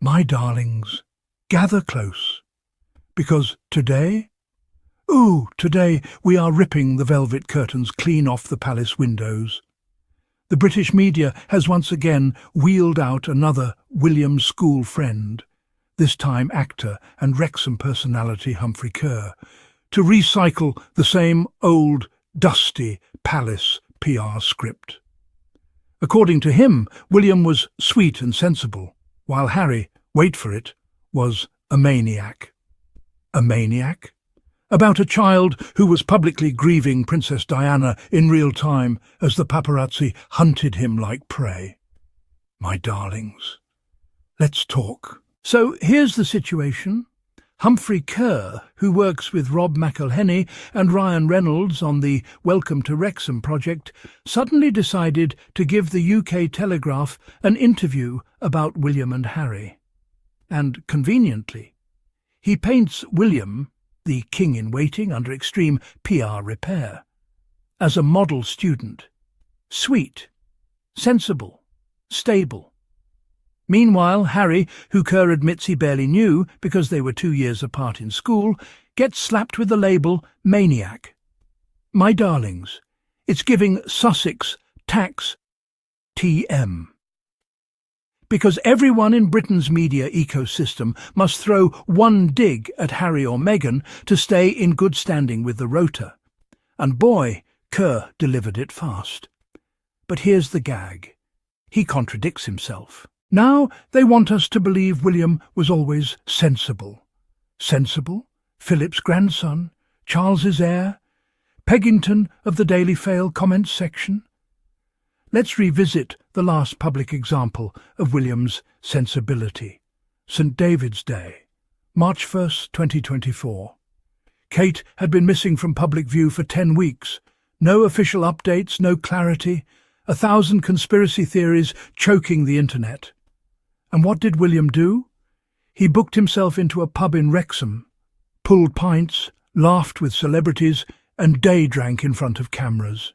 My darlings, gather close, because today we are ripping the velvet curtains clean off the palace windows. The British media has once again wheeled out another William school friend, this time actor and Wrexham personality Humphrey Ker, to recycle the same old, dusty palace PR script. According to him, William was sweet and sensible, while Harry, wait for it, was a maniac. A maniac? About a child who was publicly grieving Princess Diana in real time as the paparazzi hunted him like prey. My darlings, let's talk. So here's the situation. Humphrey Ker, who works with Rob McElhenney and Ryan Reynolds on the Welcome to Wrexham project, suddenly decided to give the UK Telegraph an interview about William and Harry. And conveniently, he paints William, the king-in-waiting under extreme PR repair, as a model student, sweet, sensible, stable. Meanwhile, Harry, who Ker admits he barely knew because they were 2 years apart in school, gets slapped with the label maniac. My darlings, it's giving Sussex Tax TM. Because everyone in Britain's media ecosystem must throw one dig at Harry or Meghan to stay in good standing with the rota. And boy, Ker delivered it fast. But here's the gag. He contradicts himself. Now they want us to believe William was always sensible. Sensible? Philip's grandson? Charles's heir? Peggington of the Daily Fail comments section? Let's revisit the last public example of William's sensibility. St. David's Day, March 1st, 2024. Kate had been missing from public view for 10 weeks. No official updates, no clarity, 1,000 conspiracy theories choking the internet. And what did William do? He booked himself into a pub in Wrexham, pulled pints, laughed with celebrities, and day drank in front of cameras.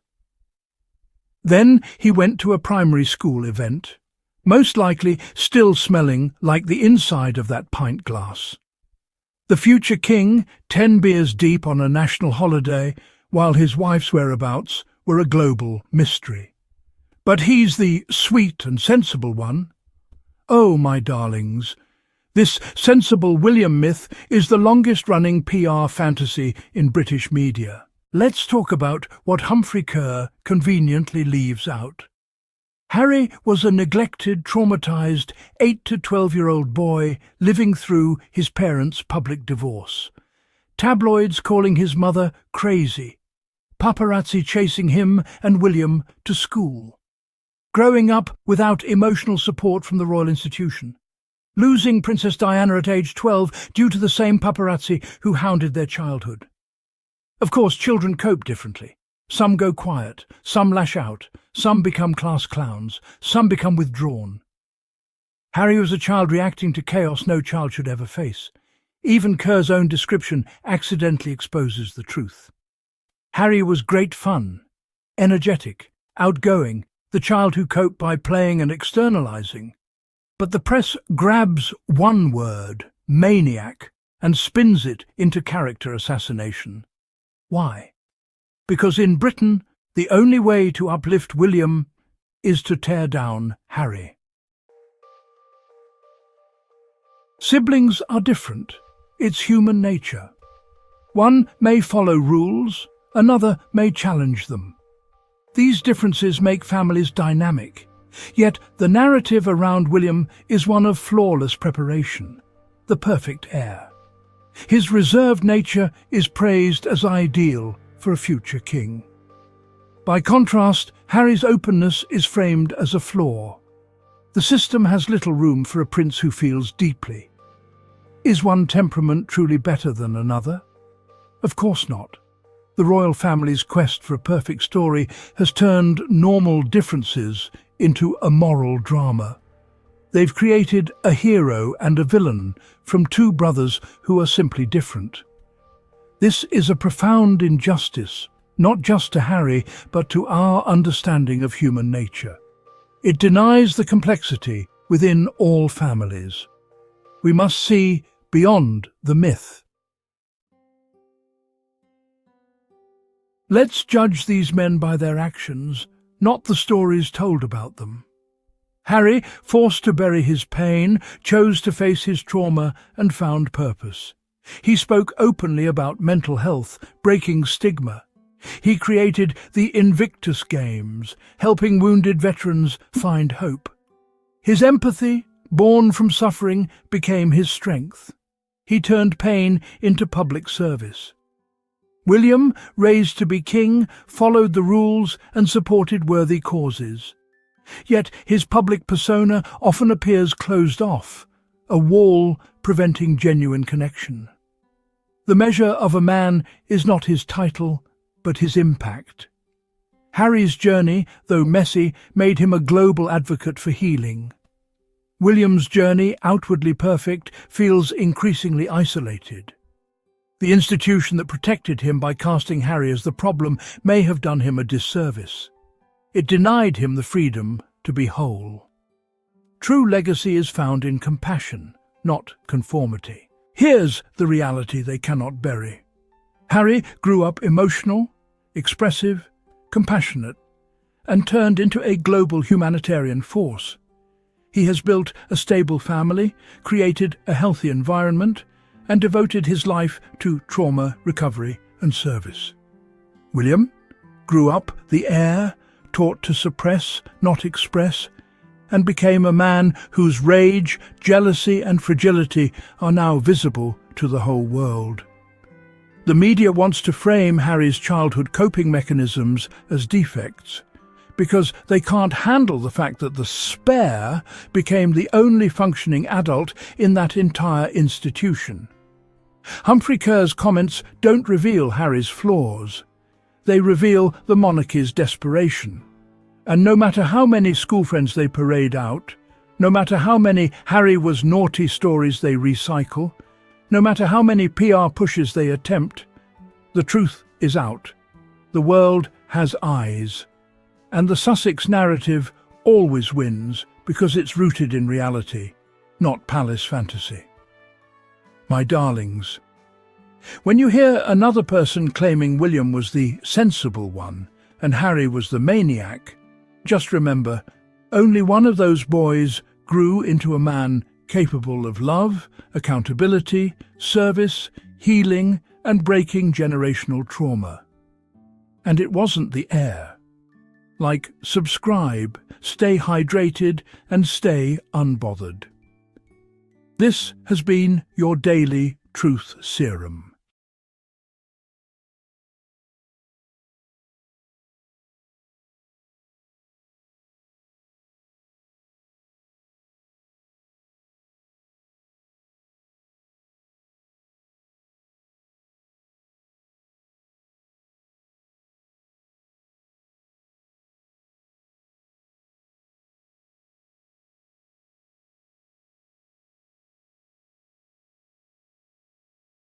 Then he went to a primary school event, most likely still smelling like the inside of that pint glass. The future king, 10 beers deep on a national holiday, while his wife's whereabouts were a global mystery. But he's the sweet and sensible one. Oh, my darlings, this sensible William myth is the longest-running PR fantasy in British media. Let's talk about what Humphrey Ker conveniently leaves out. Harry was a neglected, traumatized 8 to 12-year-old boy living through his parents' public divorce. Tabloids calling his mother crazy. Paparazzi chasing him and William to school. Growing up without emotional support from the royal institution. Losing Princess Diana at age 12 due to the same paparazzi who hounded their childhood. Of course, children cope differently. Some go quiet, some lash out, some become class clowns, some become withdrawn. Harry was a child reacting to chaos no child should ever face. Even Ker's own description accidentally exposes the truth. Harry was great fun, energetic, outgoing, the child who coped by playing and externalizing. But the press grabs one word, maniac, and spins it into character assassination. Why? Because in Britain, the only way to uplift William is to tear down Harry. Siblings are different. It's human nature. One may follow rules, another may challenge them. These differences make families dynamic, yet the narrative around William is one of flawless preparation, the perfect heir. His reserved nature is praised as ideal for a future king. By contrast, Harry's openness is framed as a flaw. The system has little room for a prince who feels deeply. Is one temperament truly better than another? Of course not. The royal family's quest for a perfect story has turned normal differences into a moral drama. They've created a hero and a villain from two brothers who are simply different. This is a profound injustice, not just to Harry, but to our understanding of human nature. It denies the complexity within all families. We must see beyond the myth. Let's judge these men by their actions, not the stories told about them. Harry, forced to bury his pain, chose to face his trauma and found purpose. He spoke openly about mental health, breaking stigma. He created the Invictus Games, helping wounded veterans find hope. His empathy, born from suffering, became his strength. He turned pain into public service. William, raised to be king, followed the rules and supported worthy causes. Yet his public persona often appears closed off, a wall preventing genuine connection. The measure of a man is not his title, but his impact. Harry's journey, though messy, made him a global advocate for healing. William's journey, outwardly perfect, feels increasingly isolated. The institution that protected him by casting Harry as the problem may have done him a disservice. It denied him the freedom to be whole. True legacy is found in compassion, not conformity. Here's the reality they cannot bury. Harry grew up emotional, expressive, compassionate, and turned into a global humanitarian force. He has built a stable family, created a healthy environment, and devoted his life to trauma, recovery, and service. William grew up the heir, taught to suppress, not express, and became a man whose rage, jealousy, and fragility are now visible to the whole world. The media wants to frame Harry's childhood coping mechanisms as defects, because they can't handle the fact that the spare became the only functioning adult in that entire institution. Humphrey Ker's comments don't reveal Harry's flaws. They reveal the monarchy's desperation. And no matter how many schoolfriends they parade out, no matter how many Harry was naughty stories they recycle, no matter how many PR pushes they attempt, the truth is out. The world has eyes. And the Sussex narrative always wins because it's rooted in reality, not palace fantasy. My darlings, when you hear another person claiming William was the sensible one and Harry was the maniac, just remember, only one of those boys grew into a man capable of love, accountability, service, healing, and breaking generational trauma. And it wasn't the heir. Like, subscribe, stay hydrated, and stay unbothered. This has been your daily truth serum.